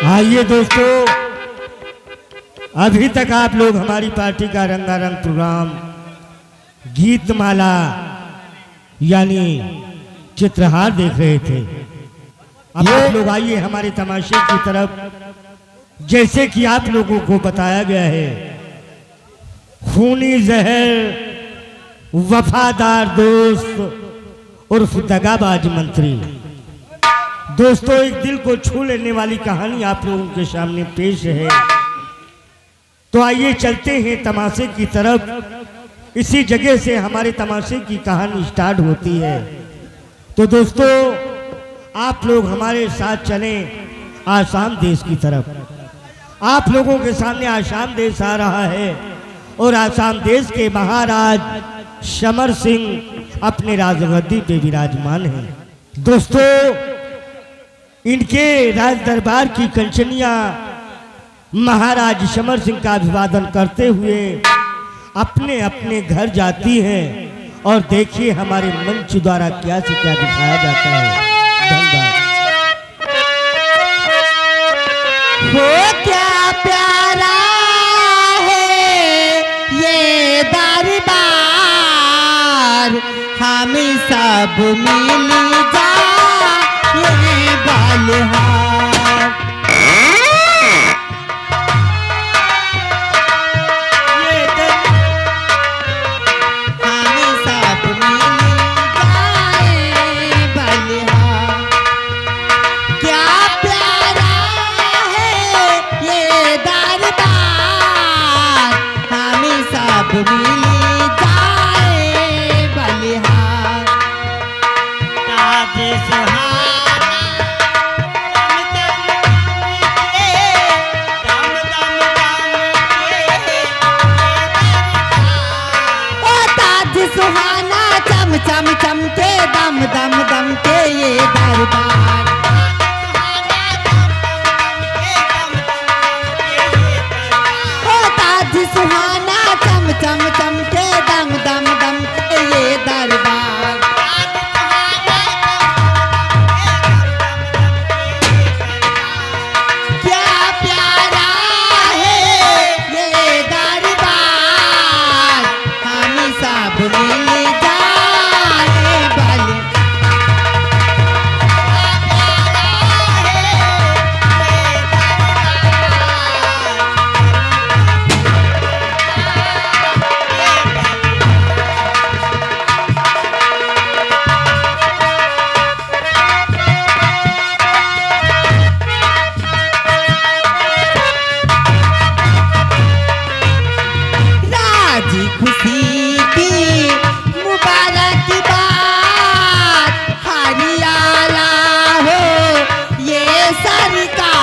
आइए दोस्तों, अभी तक आप लोग हमारी पार्टी का रंगारंग प्रोग्राम गीतमाला यानी चित्रहार देख रहे थे। अब आप लोग आइए हमारे तमाशे की तरफ। जैसे कि आप लोगों को बताया गया है, खूनी जहर वफादार दोस्त उर्फ दगाबाज मंत्री। दोस्तों, एक दिल को छू लेने वाली कहानी आप लोगों के सामने पेश है। तो आइए चलते हैं तमाशे की तरफ। इसी जगह से हमारे तमाशे की कहानी स्टार्ट होती है। तो दोस्तों, आप लोग हमारे साथ चलें आसाम देश की तरफ। आप लोगों के सामने आसाम देश आ रहा है और आसाम देश के महाराज समर सिंह अपने राजगद्दी पे विराजमान हैं। दोस्तों, इनके राज दरबार की कंचनियां महाराज समर सिंह का अभिवादन करते हुए अपने अपने घर जाती हैं। और देखिए हमारे मंच द्वारा क्या से क्या दिखाया जाता है। धन्यवाद। हो क्या प्यारा है ये दरबार, हम सब मिल जाए बलिहार। हम सब मिल जाए बलिहार। क्या प्यारा है ये दरबार, हम सब मिल जाए बलिहार। ताज सुहाना दम दम के, ओ ताज सुहाना चम चम चमके, दम दम दम के ये दरबार। ओ ताज सुहाना चम चम चमके, दम दम दम के ये दरबार। क्या प्यारा है ये दरबार, हम सब मिल जाए बलिहार। राजी खुशी की मुबारक बात, हरियाला हो ये सरकार।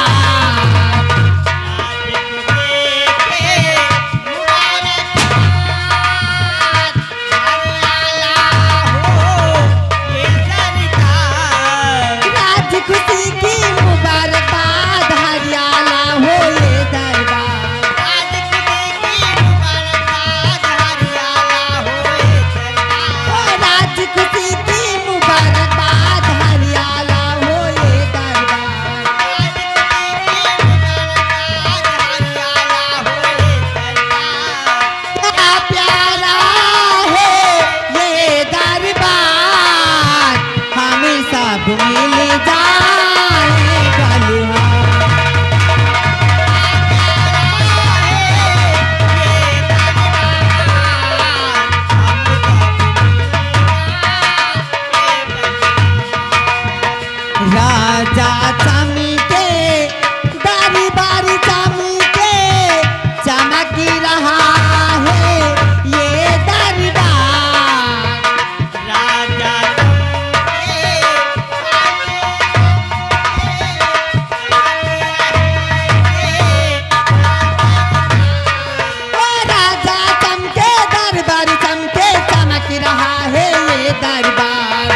राजी खुशी की मुबारकबाद, हरियाला हो ये दरबार। राज खुशी की मुबारकबाद, हरियाला हो ये दरबार। क्या प्यारा है ये दरबार, हम सब मिल जाए बलिहार। राजा चमके दरबार चमके, चमक रहा है ये दरबार। राजा ओ राजा चमके दरबार चमके, चमक रहा है ये दरबार।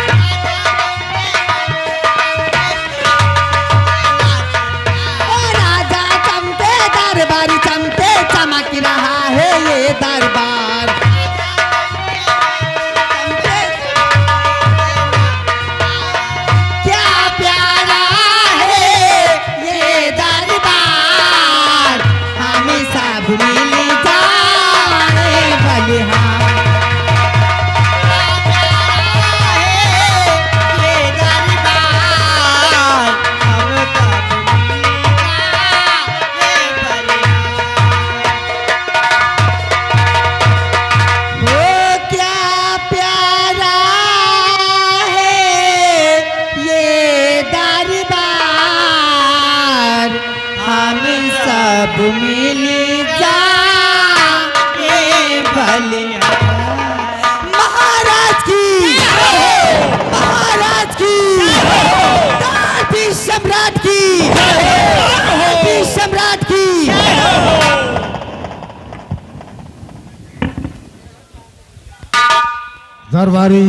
दरबारी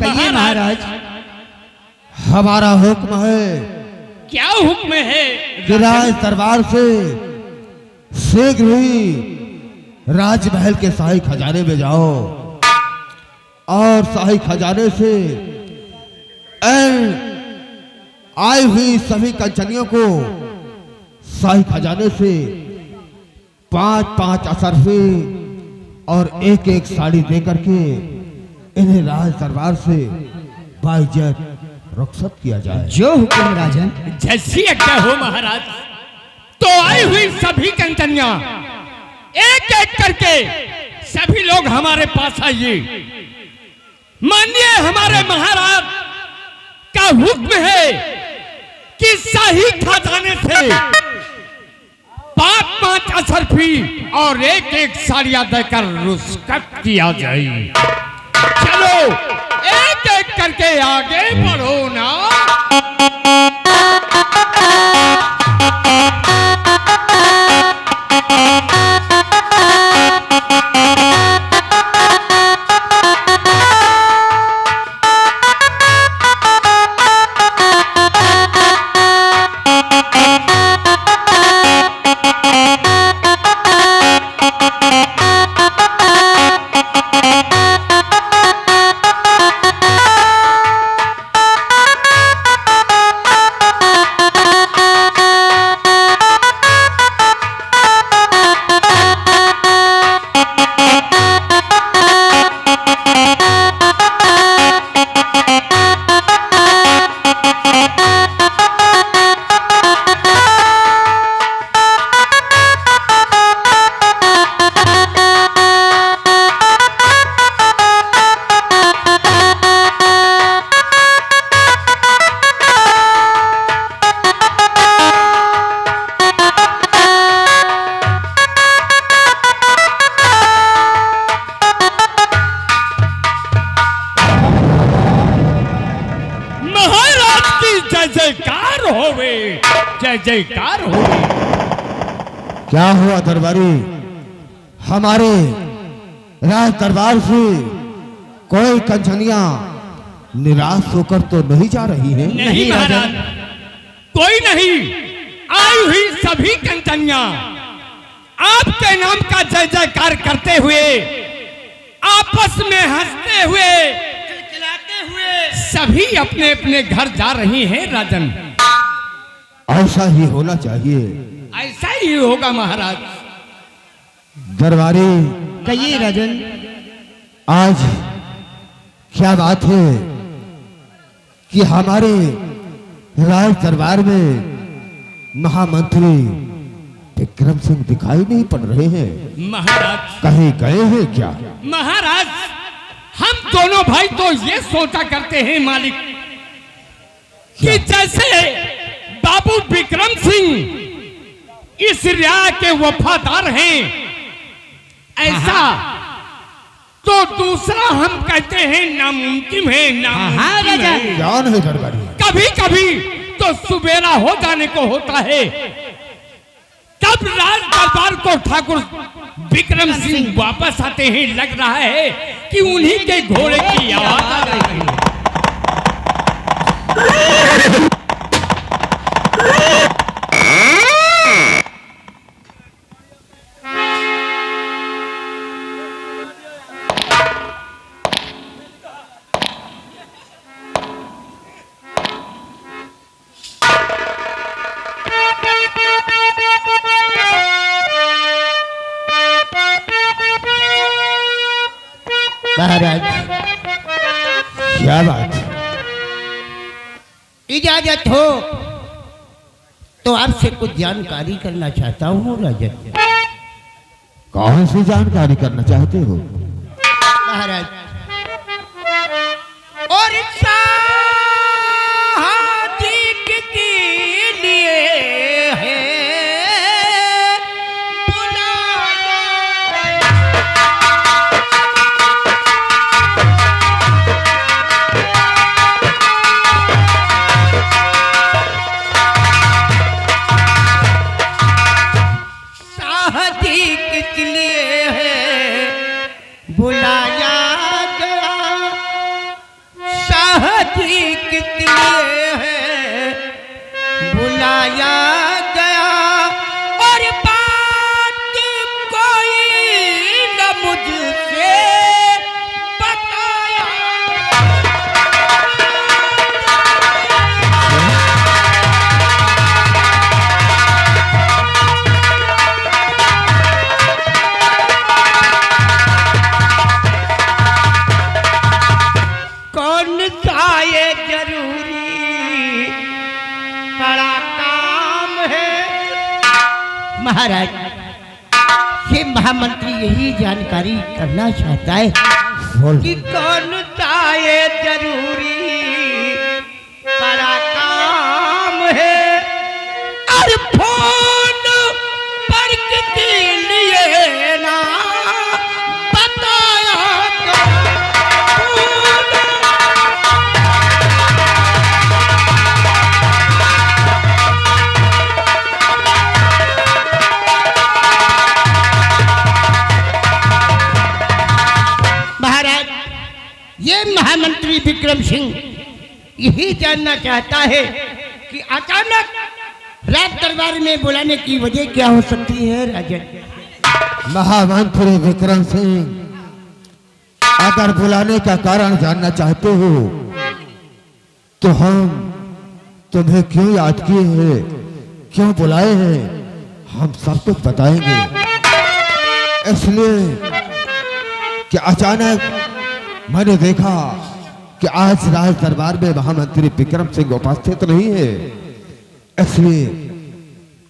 कहिए महाराज। हमारा हुक्म है क्या हुक्म है? कि राज दरबार से शीघ्र ही राजमहल के शाही खजाने में जाओ और शाही खजाने से आई हुई सभी कंचनियों को शाही खजाने से 5-5 असरफी और एक एक साड़ी दे करके इन्हें राज दरबार से बाइज्जत रुखसत किया जाए। जो हुक्म राजन। जैसी आज्ञा हो महाराज। तो आई हुई सभी कंचनियां एक एक करके सभी लोग हमारे पास आइए। मानिए हमारे महाराज का हुक्म है कि शाही खजाने से 5-5 असरफी और एक एक साड़ियां देकर रुखसत किया जाए। चलो एक एक करके आगे बढ़ो ना। जय जयकार हो। क्या हुआ दरबारी? हमारे राज दरबार से कोई कंचनियां निराश होकर तो नहीं जा रही है? नहीं महाराज, कोई नहीं। आई हुई सभी कंचनियां आपके नाम का जय जयकार करते हुए, आपस में हंसते हुए, खिलखिलाते हुए सभी अपने अपने घर जा रही हैं राजन। ऐसा ही होना चाहिए। ऐसा ही होगा महाराज। दरबारी कहिए राजन। आज क्या बात है कि हमारे राज दरबार में महामंत्री विक्रम सिंह दिखाई नहीं पड़ रहे हैं? महाराज कहीं गए हैं क्या? महाराज, हम दोनों भाई तो ये सोचा करते हैं मालिक कि जैसे बाबू विक्रम सिंह इस रियासत के वफादार हैं, ऐसा तो दूसरा हम कहते हैं नामुमकिन है, नामुमकिन है। जान है दरबारी। कभी कभी तो सुबेरा हो जाने को होता है, तब राज दरबार को ठाकुर विक्रम सिंह वापस आते हैं। लग रहा है कि उन्हीं के घोड़े की आवाज आ रही है। महाराज क्या बात? इजाजत हो तो आपसे कुछ जानकारी करना चाहता हूँ राजन। कौन सी जानकारी करना चाहते हो? महाराज, और सादिक के लिए है बुलाया गया महाराज, ये महामंत्री यही जानकारी करना चाहता है बोल। कि कौन सा ये जरूरी बड़ा काम है और फोन पर किसी लिए ना बताया महाराज, ये महामंत्री विक्रम सिंह यही जानना चाहता है कि अचानक राज दरबार में बुलाने की वजह क्या हो सकती है राजन। महामंत्री विक्रम सिंह, अगर बुलाने का कारण जानना चाहते हो तो हम तुम्हें क्यों याद किए हैं, क्यों बुलाए हैं, हम सब कुछ बताएंगे। इसलिए कि अचानक मैंने देखा कि आज राज दरबार में महामंत्री विक्रम सिंह उपस्थित नहीं है, इसलिए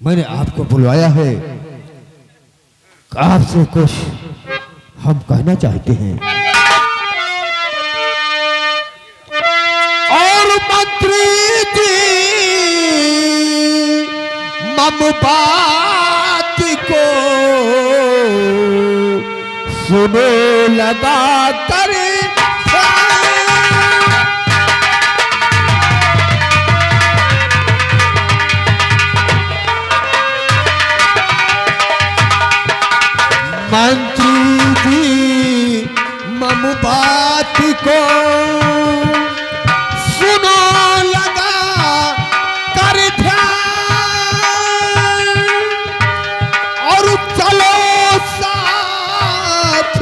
मैंने आपको बुलवाया है। आपसे कुछ हम कहना चाहते हैं। और मंत्री जी मम बात को सुनो लगा कर मंत्री जी मम बात को सुनो लगा कर ध्यान और चलो साथ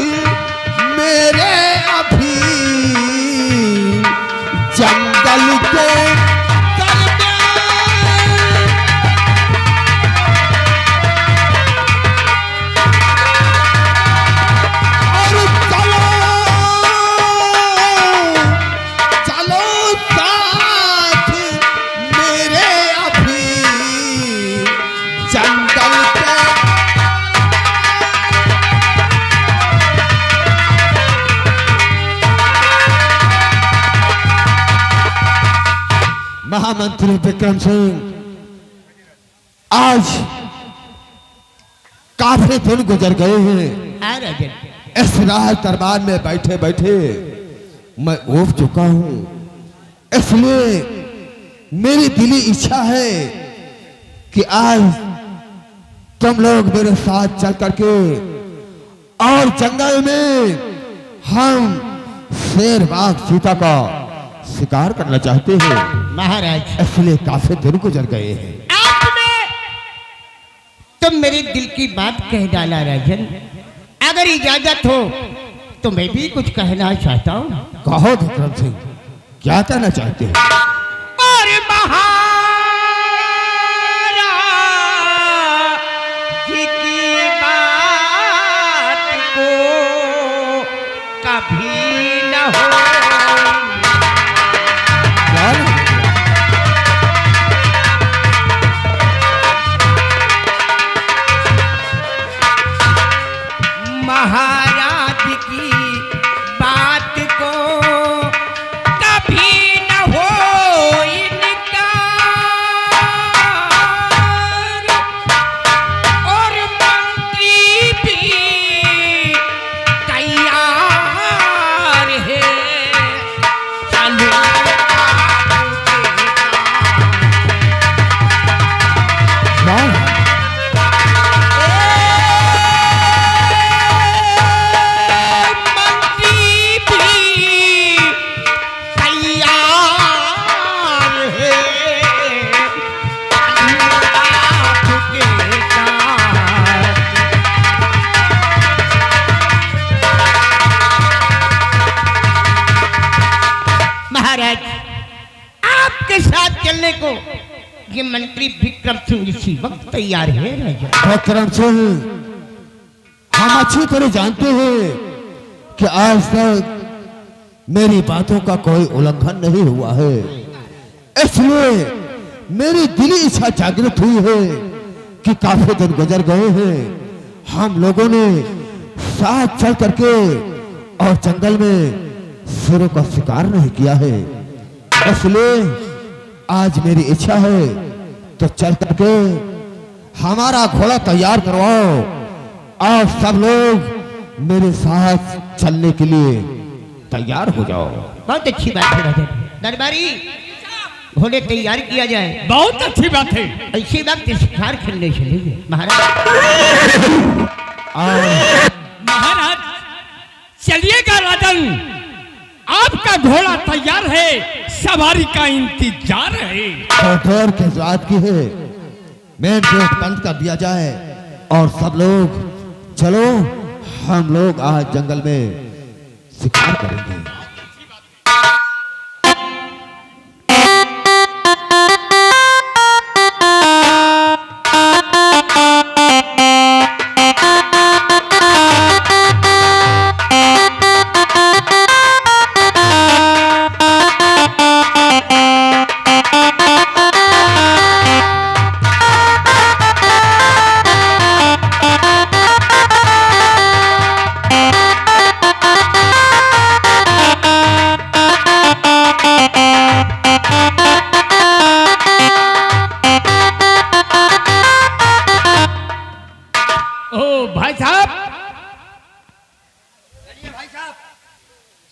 मेरे अभी जंगल के महामंत्री विक्रम सिंह आज काफी दिन गुजर गए हैं। इस राज दरबार में बैठे बैठे मैं ऊब चुका हूं, इसलिए मेरी दिली इच्छा है कि आज तुम लोग मेरे साथ चल करके और जंगल में हम शेर बाघ चीता का शिकार करना चाहते हैं महाराज। इसलिए काफी दिन गुजर गए हैं। आपने तुम मेरे दिल की बात कह डाला राजन। अगर इजाजत हो तो मैं भी कुछ कहना चाहता हूँ। कहो विक्रम सिंह, क्या कहना चाहते हैं? और महाराज जी की बात को कभी न हो महाराज की बात को कभी न हो इनकार और मंत्री भी तैयार है चलो आपके साथ चलने को ये मंत्री विक्रम सिंह इसी वक्त तैयार है राजा। विक्रम सिंह, हम अच्छी तरह जानते हैं कि आज तक मेरी बातों का कोई उल्लंघन नहीं हुआ है, इसलिए मेरी दिली इच्छा जागृत हुई है कि काफी दिन गुजर गए हैं, हम लोगों ने साथ चल करके और जंगल में शेरों का शिकार नहीं किया है। इसलिए आज मेरी इच्छा है तो चल करके हमारा घोड़ा तैयार करवाओ और सब लोग मेरे साथ चलने के लिए तैयार हो जाओ। बहुत अच्छी बात है राजन। दरबारी घोड़े तैयार किया जाए। बहुत अच्छी बात है। ऐसी वक्त शिकार खेलने चलेंगे महाराज। महाराज चलिएगा राजन, आपका घोड़ा तैयार है, सवारी का इंतजार है। और के बात की है, मेन गेट बंद कर दिया जाए और सब लोग चलो, हम लोग आज जंगल में शिकार करेंगे।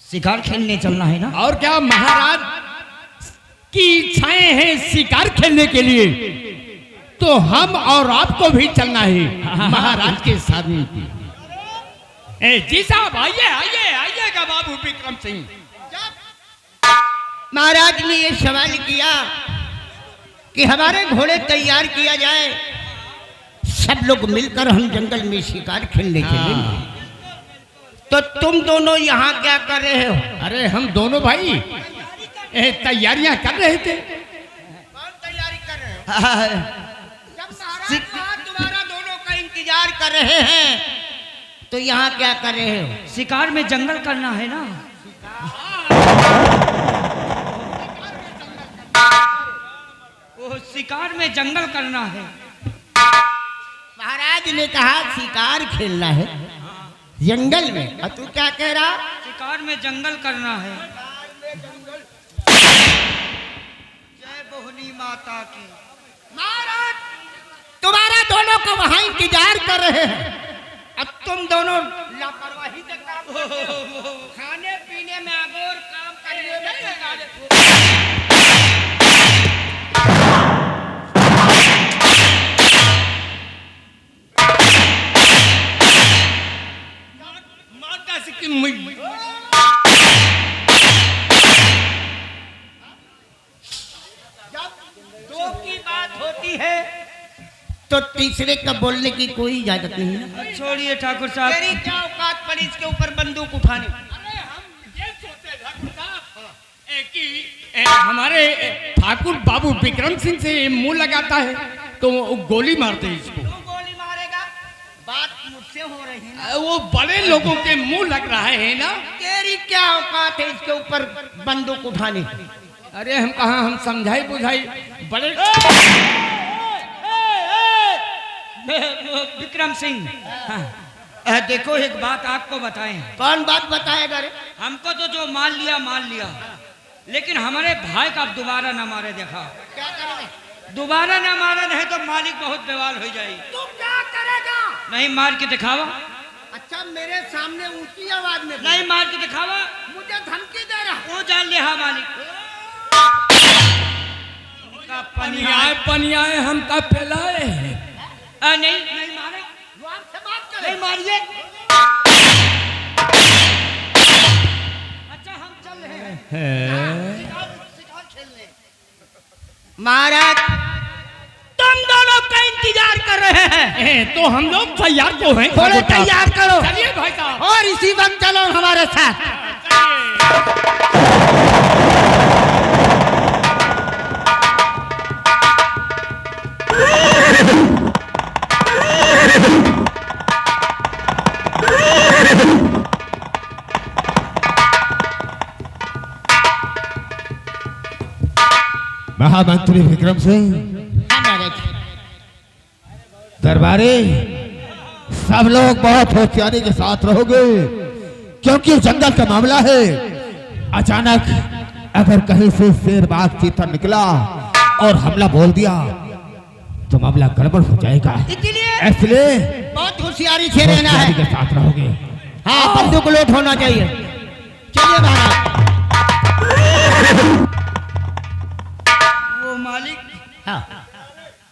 शिकार खेलने चलना है ना? और क्या महाराज की इच्छाएं हैं शिकार खेलने के लिए, तो हम और आपको भी चलना है महाराज के साथ। जी साहब आइए आइए आइएगा बाबू विक्रम सिंह। महाराज ने ये सवाल किया कि हमारे घोड़े तैयार किया जाए, सब लोग मिलकर हम जंगल में शिकार खेलने चलेंगे। तो तुम दोनों यहाँ क्या कर रहे हो? अरे हम दोनों भाई तैयारियां कर रहे थे। कौन तैयारी कर रहे हो? जब महाराज तुम्हारा दोनों का इंतजार कर रहे हैं तो यहाँ क्या कर रहे हो? शिकार में जंगल करना है ना? वो शिकार में जंगल करना है। महाराज ने कहा शिकार खेलना है जंगल में, और तू क्या कह रहा? शिकार में जंगल करना है। जय बोहनी माता की। महाराज तुम्हारा दोनों को वहां इंतजार कर रहे हैं, अब तुम दोनों लापरवाही से काम करते हो। खाने पीने में अगोर, काम करने में दो की बात होती है तो तीसरे का बोलने की कोई इजाजत नहीं है। छोड़िए ठाकुर साहब। तेरी क्या औकात पड़ी इसके ऊपर बंदूक उठाने? अरे हम ये सोचे ठाकुर साहब कि हमारे ठाकुर बाबू विक्रम सिंह से मुंह लगाता है तो वो गोली मारते हैं इसको। तू गोली मारेगा? बात मुझसे हो रही है। वो बड़े लोगों के मुंह लग रहा है ना। तेरी क्या औकात है इसके ऊपर बंदूक उठाने? अरे हम कहा, हम समझाई बुझाई बड़े। विक्रम सिंह, देखो एक बात आपको बताएं। कौन बात बताएगा रे? हमको तो जो मान लिया, लेकिन हमारे भाई का अब दोबारा ना मारे। देखा क्या करेगा? दोबारा ना मारे नहीं तो मालिक बहुत बेवाल हो जाएगी। तू क्या करेगा? नहीं मार के दिखावा। अच्छा मेरे सामने ऊंची आवाज में नहीं मार के दिखावा। मुझे धमकी दे रहा? वो जान ले। हाँ मालिक का पनियाए हम का फैलाए। नहीं मारे। वो आपसे बात करे। नहीं मारिए। अच्छा हम चल रहे हैं शिकार खेलने। महाराज तुम दोनों का इंतजार कर रहे हैं तो हम लोग तैयार तो हैं। थोड़े तैयार करो। चलिए भाई साहब। और इसी वक्त चलो हमारे साथ। महामंत्री विक्रम सिंह, दरबारी, सब लोग बहुत होशियारी के साथ रहोगे, क्योंकि जंगल का मामला है। अचानक अगर कहीं से शेर बाघ चीता निकला और हमला बोल दिया तो मामला गड़बड़ हो जाएगा। इसलिए बहुत होशियारी से रहना है। होशियारी के साथ रहोगे। हाँ, बंदूक लोट होना चाहिए। चलिए महाराज। वो मालिक, हाँ,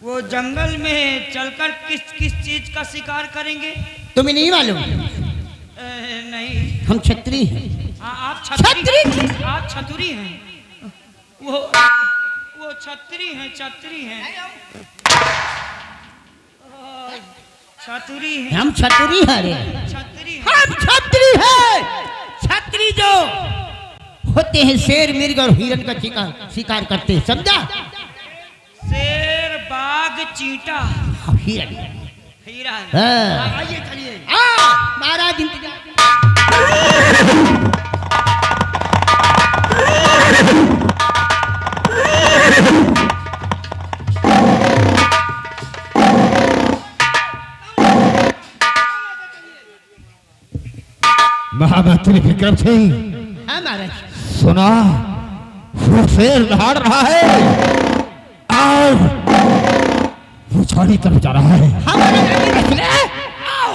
वो जंगल में चलकर किस किस चीज का शिकार करेंगे? तुम्हें नहीं मालूम? नहीं। हम छत्री हैं। आप छतरी? आप छतरी हैं। वो छतरी हैं, छतरी हैं। छतरी हैं। हम छतरी हैं रे। छतरी हैं। हम छतरी हैं। छतरी जो होते हैं शेर, मिर्ग और हिरन का शिकार करते हैं, समझा? शेर, बाघ, चींटा, हाँ, हिरन। हिरन। हाँ। आइए चलिए। महाराज इंतजार। महामंत्री विक्रम सिंह, हाँ महाराज। सुना वो शेर दहाड़ रहा है और वो झाड़ी तरफ जा रहा है। हाँ महाराज, आओ।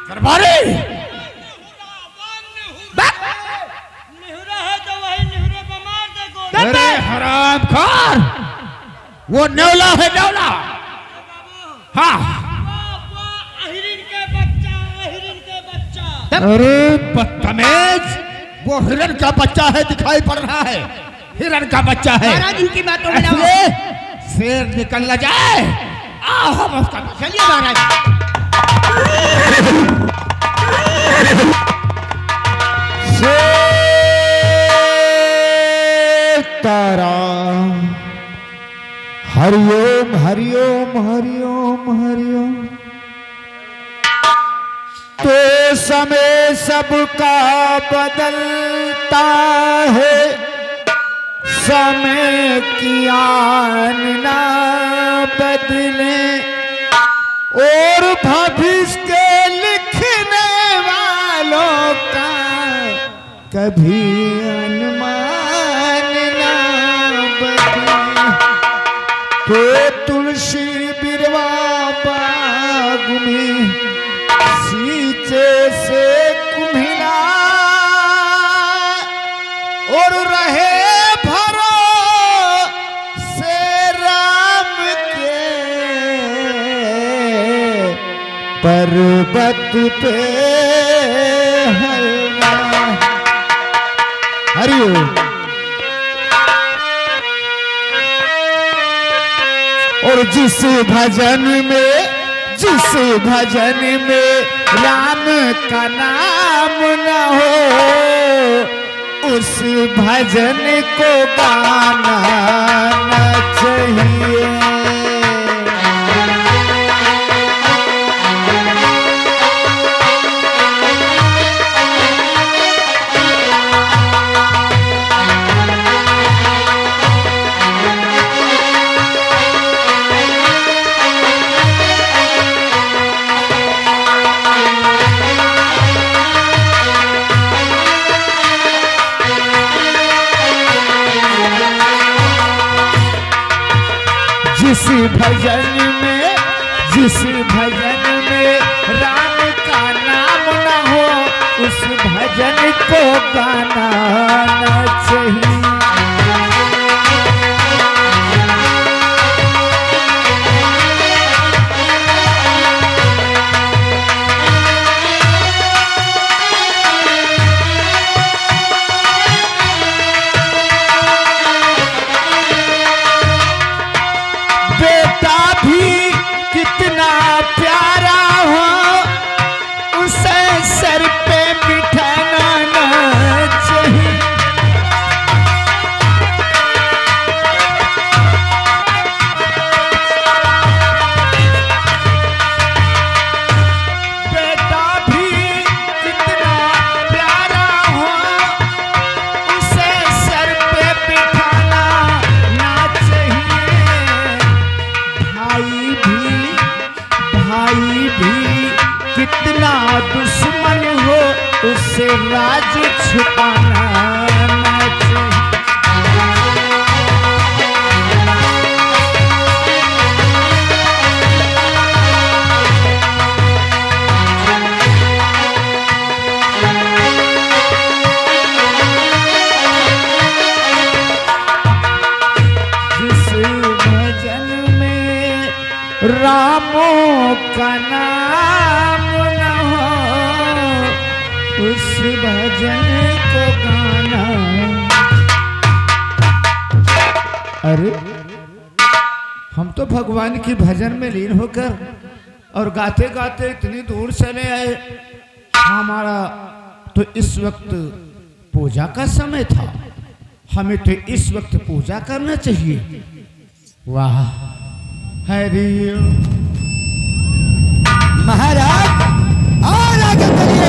दरबारी, निहुरा है तो वही निहुरे पे मार दे गोली। अरे हरामखोर, वो नेवला है, नेवला। हाँ, हिरन के बच्चा, हिरन के बच्चा। अरे बदतमीज, वो हिरन का बच्चा है, दिखाई पड़ रहा है, हिरन का बच्चा है। महाराज इनकी बातों में ना आओ। इसलिए शेर निकल न जाए। आओ हम उसका। चलिए महाराज। सीताराम, हरिओम हरिओम हरिओम हरिओम। तो समय सबका बदलता है, समय की आन ना बदले, और भविष्य के लिखने वालों का कभी अनुमान ना बदले। तो तुलसी बिरवा बाग में सींचे से कुम्हिला, और रहे भरोसे राम के पर्वत पे हरिओम। और जिस भजन में राम का नाम न हो, उस भजन को गाना न चाहिए। जिस भजन में राम का नाम न हो, उस भजन को गाना न चाहिए। बेटा भी कितना प्यारा हो, उसे सर पे बिठाना न चाहिए। राज छुपाना न चाहिए। रामों का नाम न हो उस भजन को गाना। अरे हम तो भगवान की भजन में लीन होकर और गाते गाते इतनी दूर चले आए। हमारा तो इस वक्त पूजा का समय था, हमें तो इस वक्त पूजा करना चाहिए। वाह हरि महाराज और आगे चलिए।